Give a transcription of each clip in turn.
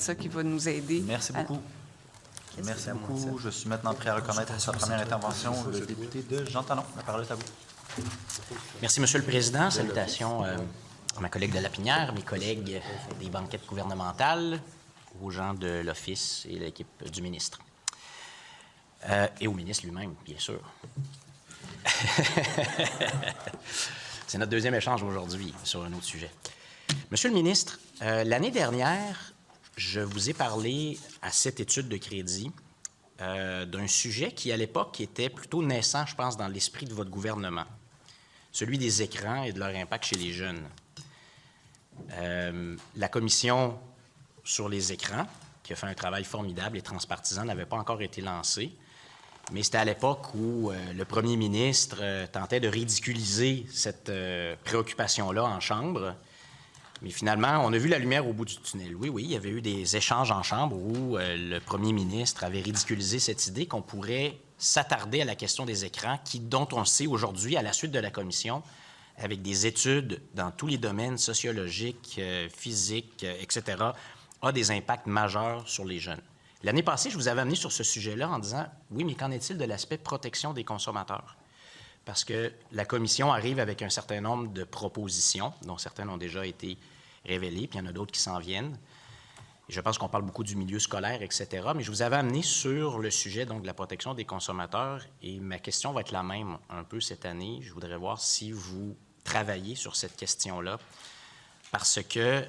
ça qui va nous aider. Merci beaucoup. Merci beaucoup. Je suis maintenant prêt à reconnaître à sa première intervention le député de Jean Talon. La parole est à vous. Merci, Monsieur le Président. Salutations à ma collègue de Lapinière, mes collègues des banquettes gouvernementales, aux gens de l'Office et l'équipe du ministre. Et au ministre lui-même, bien sûr. C'est notre deuxième échange aujourd'hui sur un autre sujet. Monsieur le ministre, l'année dernière, je vous ai parlé à cette étude de crédit d'un sujet qui, à l'époque, était plutôt naissant, je pense, dans l'esprit de votre gouvernement, celui des écrans et de leur impact chez les jeunes. La commission sur les écrans, qui a fait un travail formidable et transpartisan, n'avait pas encore été lancée, mais c'était à l'époque où le premier ministre tentait de ridiculiser cette préoccupation-là en Chambre. Mais finalement, on a vu la lumière au bout du tunnel. Oui, il y avait eu des échanges en Chambre où le premier ministre avait ridiculisé cette idée qu'on pourrait s'attarder à la question des écrans, dont on sait aujourd'hui, à la suite de la commission, avec des études dans tous les domaines sociologiques, physiques, etc., a des impacts majeurs sur les jeunes. L'année passée, je vous avais amené sur ce sujet-là en disant, oui, mais qu'en est-il de l'aspect protection des consommateurs? Parce que la commission arrive avec un certain nombre de propositions, dont certaines ont déjà été révélées, puis il y en a d'autres qui s'en viennent. Et je pense qu'on parle beaucoup du milieu scolaire, etc. Mais je vous avais amené sur le sujet donc, de la protection des consommateurs, et ma question va être la même un peu cette année. Je voudrais voir si vous travaillez sur cette question-là, parce que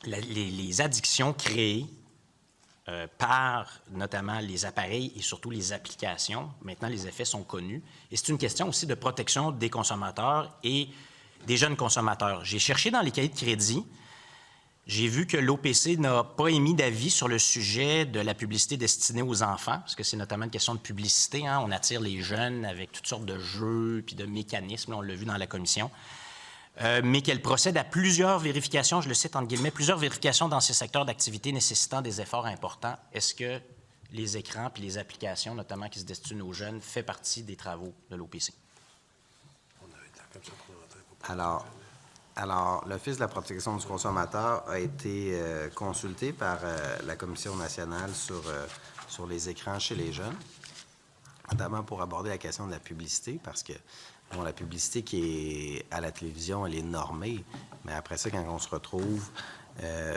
les addictions créées par notamment les appareils et surtout les applications. Maintenant, les effets sont connus. Et c'est une question aussi de protection des consommateurs et des jeunes consommateurs. J'ai cherché dans les cahiers de crédit. J'ai vu que l'OPC n'a pas émis d'avis sur le sujet de la publicité destinée aux enfants, parce que c'est notamment une question de publicité. Hein? On attire les jeunes avec toutes sortes de jeux puis de mécanismes. Là, on l'a vu dans la commission. Mais qu'elle procède à plusieurs vérifications, je le cite entre guillemets, plusieurs vérifications dans ces secteurs d'activité nécessitant des efforts importants. Est-ce que les écrans puis les applications, notamment qui se destinent aux jeunes, fait partie des travaux de l'OPC? Alors, l'Office de la protection du consommateur a été consulté par la Commission nationale sur les écrans chez les jeunes, notamment pour aborder la question de la publicité, parce que bon, la publicité qui est à la télévision, elle est normée, mais après ça, quand on se retrouve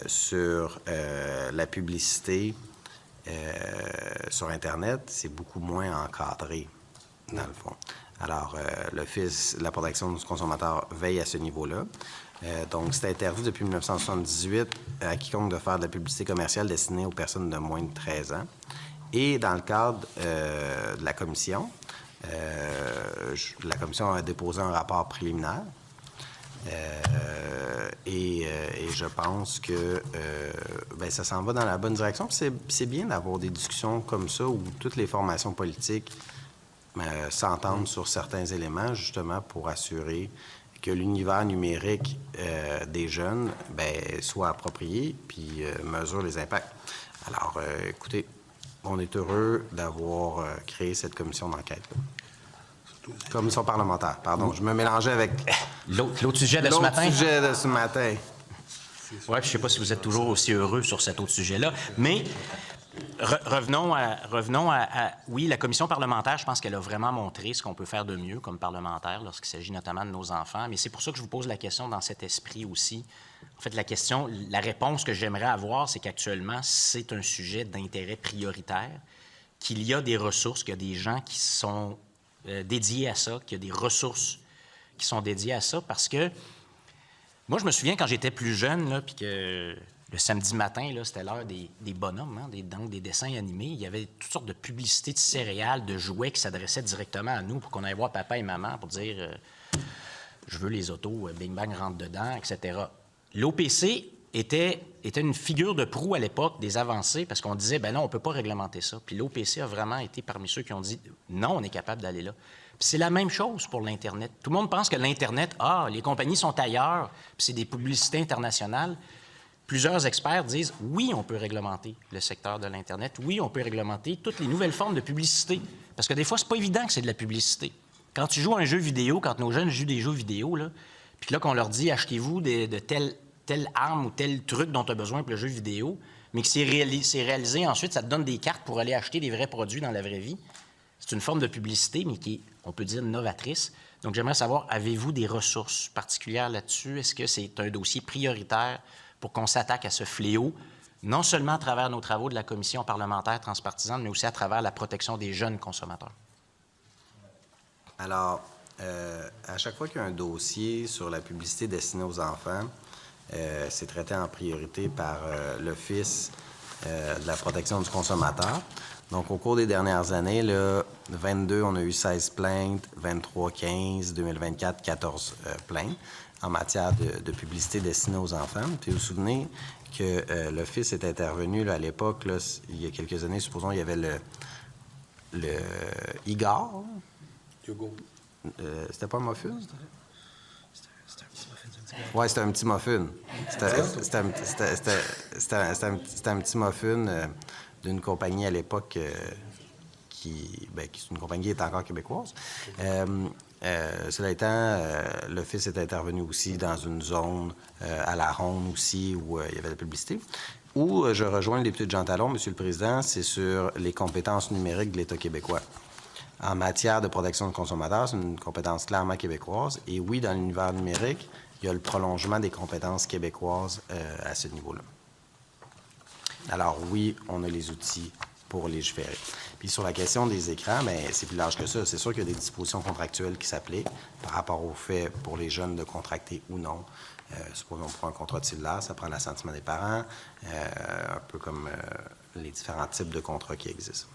sur la publicité sur Internet, c'est beaucoup moins encadré, dans le fond. Alors, l'Office de la protection du consommateur veille à ce niveau-là. Donc, c'est interdit depuis 1978 à quiconque de faire de la publicité commerciale destinée aux personnes de moins de 13 ans. Et dans le cadre de la commission, la commission a déposé un rapport préliminaire et je pense que ça s'en va dans la bonne direction. C'est bien d'avoir des discussions comme ça où toutes les formations politiques s'entendent sur certains éléments, justement pour assurer que l'univers numérique des jeunes soit approprié puis mesure les impacts. Alors, écoutez, on est heureux d'avoir créé cette commission d'enquête. Commission parlementaire, pardon. Je me mélangeais avec l'autre sujet de ce matin. L'autre sujet de ce matin. Oui, je ne sais pas si vous êtes toujours aussi heureux sur cet autre sujet-là, mais revenons à... Oui, la commission parlementaire, je pense qu'elle a vraiment montré ce qu'on peut faire de mieux comme parlementaire lorsqu'il s'agit notamment de nos enfants, mais c'est pour ça que je vous pose la question dans cet esprit aussi. En fait, la réponse que j'aimerais avoir, c'est qu'actuellement, c'est un sujet d'intérêt prioritaire, qu'il y a des ressources, qu'il y a des gens qui sont dédiés à ça, qu'il y a des ressources qui sont dédiées à ça, parce que moi, je me souviens quand j'étais plus jeune, là, puis que le samedi matin, là, c'était l'heure des bonhommes, hein, donc des dessins animés. Il y avait toutes sortes de publicités de céréales, de jouets qui s'adressaient directement à nous pour qu'on aille voir papa et maman pour dire je veux les autos, bing bang, rentre dedans, etc. L'OPC était une figure de proue à l'époque des avancées parce qu'on disait, ben non, on ne peut pas réglementer ça. Puis l'OPC a vraiment été parmi ceux qui ont dit, non, on est capable d'aller là. Puis c'est la même chose pour l'Internet. Tout le monde pense que l'Internet, les compagnies sont ailleurs, puis c'est des publicités internationales. Plusieurs experts disent, oui, on peut réglementer le secteur de l'Internet. Oui, on peut réglementer toutes les nouvelles formes de publicité. Parce que des fois, c'est pas évident que c'est de la publicité. Quand tu joues à un jeu vidéo, quand nos jeunes jouent des jeux vidéo, là, puis là, qu'on leur dit, achetez-vous de tel telle arme ou tel truc dont tu as besoin pour le jeu vidéo, mais que c'est réalisé ensuite, ça te donne des cartes pour aller acheter des vrais produits dans la vraie vie. C'est une forme de publicité, mais qui est, on peut dire, novatrice. Donc, j'aimerais savoir, avez-vous des ressources particulières là-dessus? Est-ce que c'est un dossier prioritaire pour qu'on s'attaque à ce fléau, non seulement à travers nos travaux de la commission parlementaire transpartisane, mais aussi à travers la protection des jeunes consommateurs? Alors, à chaque fois qu'il y a un dossier sur la publicité destinée aux enfants, c'est traité en priorité par l'Office de la protection du consommateur. Donc, au cours des dernières années, là, 22, on a eu 16 plaintes, 23, 15, 2024, 14 plaintes en matière de publicité destinée aux enfants. Puis vous vous souvenez que l'Office est intervenu là, à l'époque, là, il y a quelques années, supposons, il y avait le Igor. Hugo. C'était pas un muffin? Oui, c'était un petit muffin. C'était un petit muffin d'une compagnie à l'époque qui est une compagnie qui est encore québécoise. Cela étant, l'Office est intervenu aussi dans une zone à la Ronde aussi où il y avait la publicité. Où je rejoins le député de Jean Talon, Monsieur le Président, c'est sur les compétences numériques de l'État québécois. En matière de protection du consommateur, c'est une compétence clairement québécoise. Et oui, dans l'univers numérique, il y a le prolongement des compétences québécoises à ce niveau-là. Alors oui, on a les outils pour légiférer. Puis sur la question des écrans, bien, c'est plus large que ça. C'est sûr qu'il y a des dispositions contractuelles qui s'appliquent par rapport au fait pour les jeunes de contracter ou non. Supposons pour un contrat de cellulaire, ça prend l'assentiment des parents, un peu comme les différents types de contrats qui existent.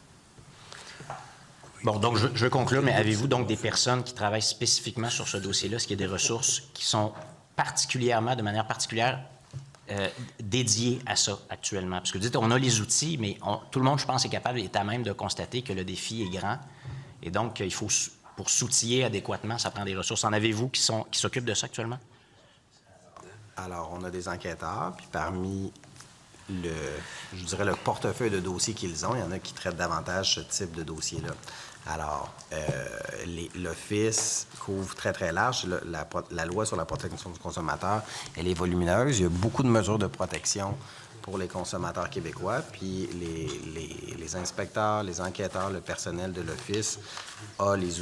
Bon, donc je veux conclure, mais avez-vous donc des personnes qui travaillent spécifiquement sur ce dossier-là? Est-ce qu'il y a des ressources qui sont particulièrement, de manière particulière, dédiées à ça actuellement? Parce que vous dites, on a les outils, mais tout le monde, je pense, est à même de constater que le défi est grand. Et donc, il faut, pour s'outiller adéquatement, ça prend des ressources. En avez-vous qui s'occupent de ça actuellement? Alors, on a des enquêteurs, puis parmi le portefeuille de dossiers qu'ils ont, il y en a qui traitent davantage ce type de dossier-là. Alors, l'Office couvre très, très large. La loi sur la protection du consommateur, elle est volumineuse. Il y a beaucoup de mesures de protection pour les consommateurs québécois. Puis les inspecteurs, les enquêteurs, le personnel de l'Office a les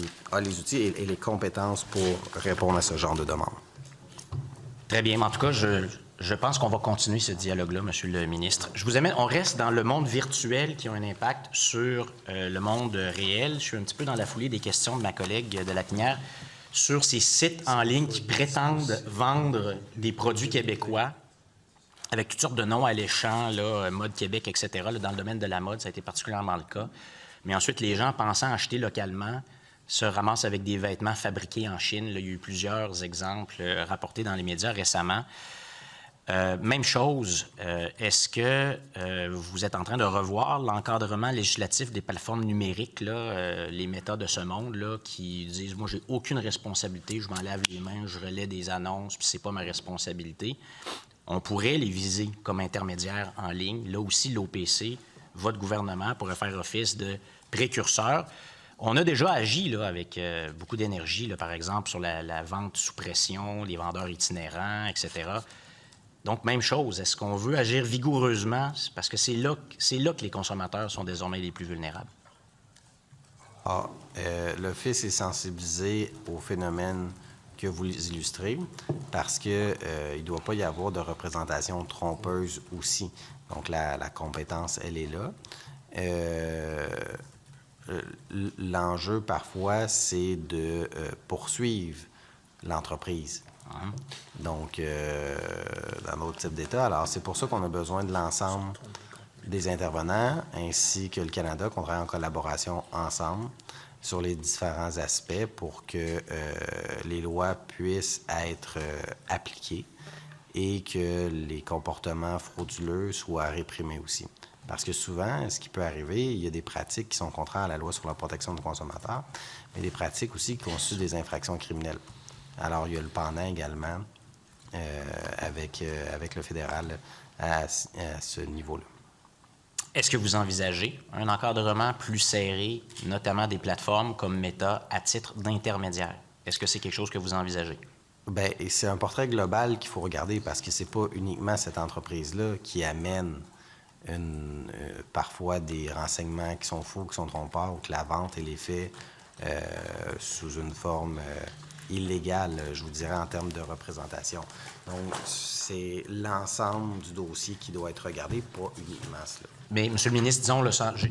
outils et les compétences pour répondre à ce genre de demande. Très bien. Mais en tout cas, je pense qu'on va continuer ce dialogue-là, Monsieur le ministre. Je vous amène, on reste dans le monde virtuel qui a un impact sur le monde réel. Je suis un petit peu dans la foulée des questions de ma collègue de Lapinière sur ces sites en ligne qui prétendent vendre des produits québécois avec toutes sortes de noms alléchants, là, Mode Québec, etc. Là, dans le domaine de la mode, ça a été particulièrement le cas. Mais ensuite, les gens pensant acheter localement se ramassent avec des vêtements fabriqués en Chine. Là, il y a eu plusieurs exemples rapportés dans les médias récemment. Même chose, est-ce que vous êtes en train de revoir l'encadrement législatif des plateformes numériques, là, les méthodes de ce monde, là, qui disent « Moi, j'ai aucune responsabilité, je m'en lave les mains, je relais des annonces, puis c'est pas ma responsabilité ». On pourrait les viser comme intermédiaires en ligne. Là aussi, l'OPC, votre gouvernement, pourrait faire office de précurseur. On a déjà agi là, avec beaucoup d'énergie, là, par exemple, sur la vente sous pression, les vendeurs itinérants, etc. Donc, même chose. Est-ce qu'on veut agir vigoureusement? Parce que c'est là que les consommateurs sont désormais les plus vulnérables. L'Office est sensibilisé au phénomène que vous illustrez parce qu'il ne doit pas y avoir de représentation trompeuse aussi. Donc, la compétence, elle est là. L'enjeu, parfois, c'est de poursuivre l'entreprise. Donc, dans d'autres types d'États. Alors, c'est pour ça qu'on a besoin de l'ensemble des intervenants, ainsi que le Canada, qu'on travaille en collaboration ensemble sur les différents aspects pour que les lois puissent être appliquées et que les comportements frauduleux soient réprimés aussi. Parce que souvent, ce qui peut arriver, il y a des pratiques qui sont contraires à la loi sur la protection du consommateur, mais des pratiques aussi qui constituent des infractions criminelles. Alors, il y a le pendant également avec le fédéral à ce niveau-là. Est-ce que vous envisagez un encadrement plus serré, notamment des plateformes comme Meta, à titre d'intermédiaire? Est-ce que c'est quelque chose que vous envisagez? Bien, et c'est un portrait global qu'il faut regarder parce que c'est pas uniquement cette entreprise-là qui amène parfois des renseignements qui sont faux, qui sont trompeurs, ou que la vente est faite sous une forme illégale, je vous dirais, en termes de représentation. Donc, c'est l'ensemble du dossier qui doit être regardé, pas uniquement cela. Mais, M. le ministre, disons,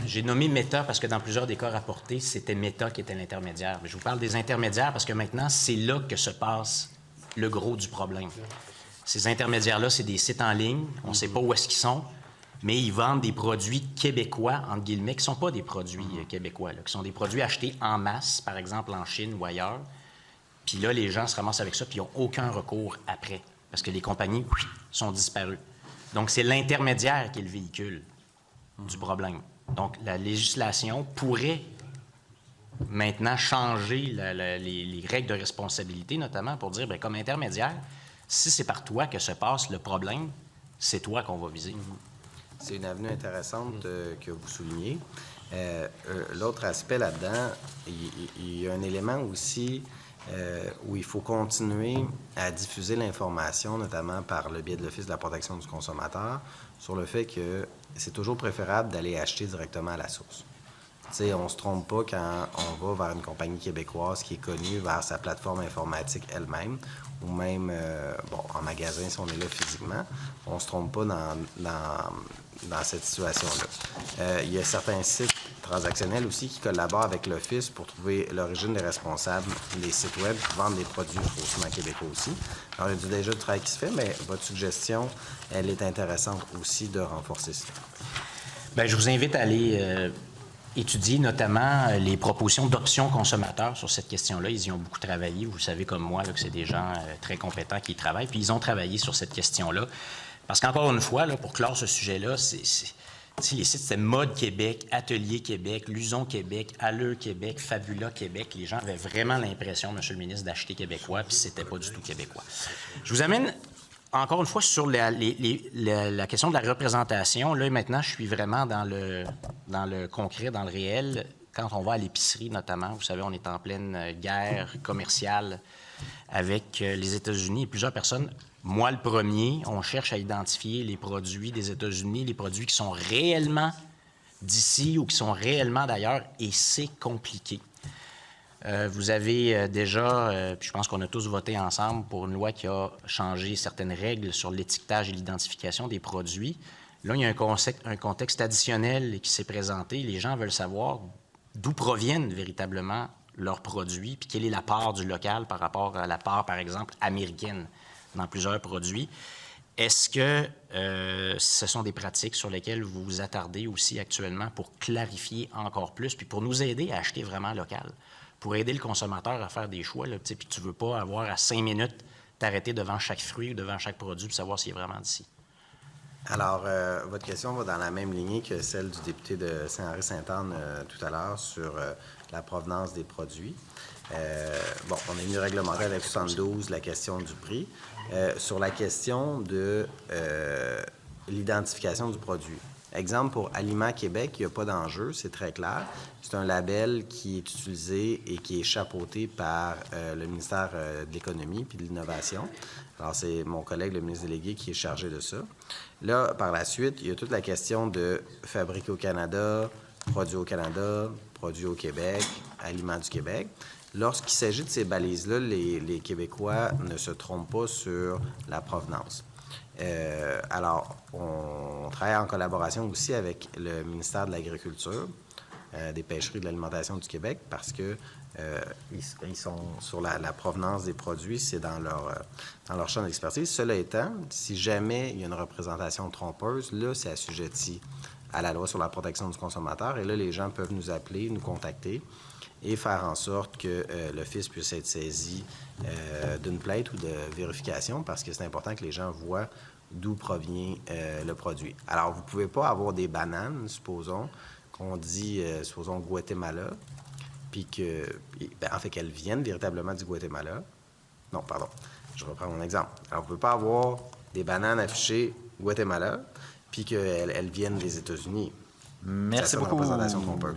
j'ai nommé Meta parce que dans plusieurs des cas rapportés, c'était Meta qui était l'intermédiaire. Mais je vous parle des intermédiaires parce que maintenant, c'est là que se passe le gros du problème. Ces intermédiaires-là, c'est des sites en ligne. On ne sait pas où est-ce qu'ils sont, mais ils vendent des produits québécois, entre guillemets, qui ne sont pas des produits québécois, là, qui sont des produits achetés en masse, par exemple en Chine ou ailleurs. Puis là, les gens se ramassent avec ça, puis ils n'ont aucun recours après, parce que les compagnies sont disparues. Donc, c'est l'intermédiaire qui est le véhicule du problème. Donc, la législation pourrait maintenant changer les règles de responsabilité, notamment pour dire, bien, comme intermédiaire, si c'est par toi que se passe le problème, c'est toi qu'on va viser. C'est une avenue intéressante que vous soulignez. L'autre aspect là-dedans, il y a un élément aussi où il faut continuer à diffuser l'information, notamment par le biais de l'Office de la protection du consommateur, sur le fait que c'est toujours préférable d'aller acheter directement à la source. T'sais, on ne se trompe pas quand on va vers une compagnie québécoise qui est connue, vers sa plateforme informatique elle-même, ou même en magasin si on est là physiquement. On ne se trompe pas dans cette situation-là. Il y a certains sites transactionnels aussi qui collaborent avec l'Office pour trouver l'origine des responsables des sites web qui vendent des produits faussement québécois aussi. Alors, il y a déjà du travail qui se fait, mais votre suggestion, elle est intéressante aussi de renforcer ça. Bien, je vous invite à aller étudier notamment les propositions d'options consommateurs sur cette question-là. Ils y ont beaucoup travaillé. Vous savez comme moi là, que c'est des gens très compétents qui y travaillent. Puis ils ont travaillé sur cette question-là. Parce qu'encore une fois, là, pour clore ce sujet-là, les sites, c'était Mode Québec, Atelier Québec, Luson Québec, Allure Québec, Fabula Québec. Les gens avaient vraiment l'impression, M. le ministre, d'acheter québécois, puis c'était pas du tout québécois. Je vous amène encore une fois sur la question de la représentation. Là, maintenant, je suis vraiment dans le concret, dans le réel. Quand on va à l'épicerie, notamment, vous savez, on est en pleine guerre commerciale avec les États-Unis et plusieurs personnes. Moi, le premier, on cherche à identifier les produits des États-Unis, les produits qui sont réellement d'ici ou qui sont réellement d'ailleurs, et c'est compliqué. Vous avez déjà, puis je pense qu'on a tous voté ensemble pour une loi qui a changé certaines règles sur l'étiquetage et l'identification des produits. Là, il y a un contexte additionnel qui s'est présenté. Les gens veulent savoir d'où proviennent véritablement leurs produits, puis quelle est la part du local par rapport à la part, par exemple, américaine dans plusieurs produits. Est-ce que ce sont des pratiques sur lesquelles vous vous attardez aussi actuellement pour clarifier encore plus, puis pour nous aider à acheter vraiment local, pour aider le consommateur à faire des choix, là, puis tu ne veux pas avoir à 5 minutes t'arrêter devant chaque fruit ou devant chaque produit pour savoir s'il est vraiment d'ici? Alors, votre question va dans la même lignée que celle du député de Saint-Henri-Sainte-Anne tout à l'heure sur la provenance des produits. On est venu réglementer avec 72 la question du prix. Sur la question de l'identification du produit. Exemple, pour Aliments Québec, il n'y a pas d'enjeu, c'est très clair. C'est un label qui est utilisé et qui est chapeauté par le ministère de l'Économie puis de l'Innovation. Alors, c'est mon collègue, le ministre délégué, qui est chargé de ça. Là, par la suite, il y a toute la question de fabriquer au Canada, produit au Canada, produit au Québec, aliments du Québec. Lorsqu'il s'agit de ces balises-là, les Québécois ne se trompent pas sur la provenance. Alors, on travaille en collaboration aussi avec le ministère de l'Agriculture, des Pêcheries et de l'Alimentation du Québec, parce que ils sont sur la provenance des produits, c'est dans leur champ d'expertise. Cela étant, si jamais il y a une représentation trompeuse, là, c'est assujetti à la loi sur la protection du consommateur. Et là, les gens peuvent nous appeler, nous contacter et faire en sorte que l'Office puisse être saisi d'une plainte ou de vérification, parce que c'est important que les gens voient d'où provient le produit. Alors, vous ne pouvez pas avoir des bananes, supposons, qu'on dit, supposons, Guatemala, puis en fait, qu'elles viennent véritablement du Guatemala. Non, pardon, je reprends mon exemple. Alors, vous ne pouvez pas avoir des bananes affichées Guatemala, puis qu'elles viennent des États-Unis. Merci beaucoup. C'est une représentation trompeuse.